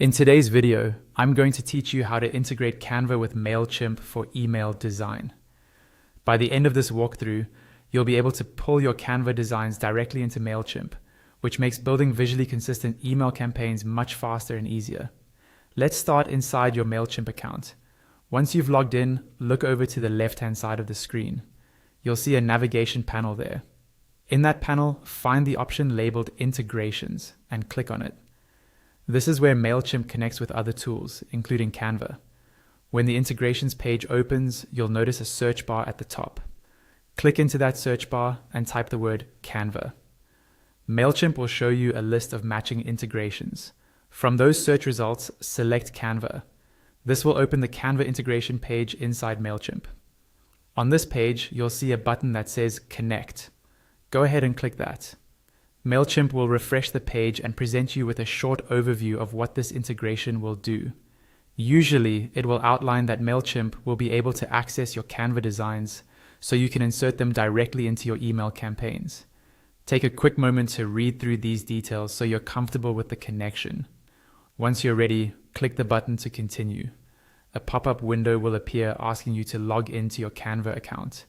In today's video, I'm going to teach you how to integrate Canva with Mailchimp for email design. By the end of this walkthrough, you'll be able to pull your Canva designs directly into Mailchimp, which makes building visually consistent email campaigns much faster and easier. Let's start inside your Mailchimp account. Once you've logged in, look over to the left-hand side of the screen. You'll see a navigation panel there. In that panel, find the option labeled Integrations and click on it. This is where Mailchimp connects with other tools, including Canva. When the integrations page opens, you'll notice a search bar at the top. Click into that search bar and type the word Canva. Mailchimp will show you a list of matching integrations. From those search results, select Canva. This will open the Canva integration page inside Mailchimp. On this page, you'll see a button that says Connect. Go ahead and click that. Mailchimp will refresh the page and present you with a short overview of what this integration will do. Usually, it will outline that Mailchimp will be able to access your Canva designs so you can insert them directly into your email campaigns. Take a quick moment to read through these details so you're comfortable with the connection. Once you're ready, click the button to continue. A pop-up window will appear asking you to log into your Canva account.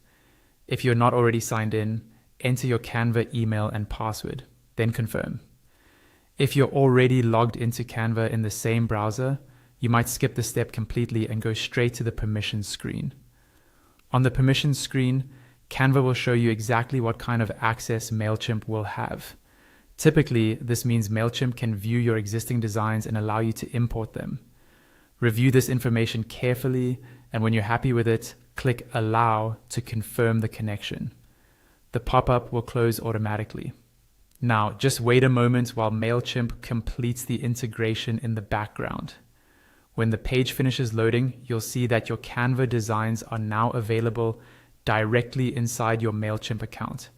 If you're not already signed in, enter your Canva email and password, then confirm. If you're already logged into Canva in the same browser, you might skip the step completely and go straight to the permissions screen. On the permissions screen, Canva will show you exactly what kind of access Mailchimp will have. Typically, this means Mailchimp can view your existing designs and allow you to import them. Review this information carefully, and when you're happy with it, click Allow to confirm the connection. The pop-up will close automatically. Now, just wait a moment while Mailchimp completes the integration in the background. When the page finishes loading, you'll see that your Canva designs are now available directly inside your Mailchimp account.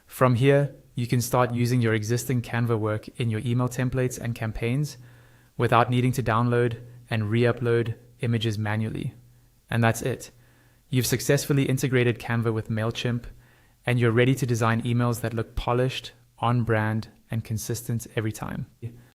From here, you can start using your existing Canva work in your email templates and campaigns without needing to download and re-upload images manually. And that's it. You've successfully integrated Canva with Mailchimp, and you're ready to design emails that look polished, on brand, and consistent every time.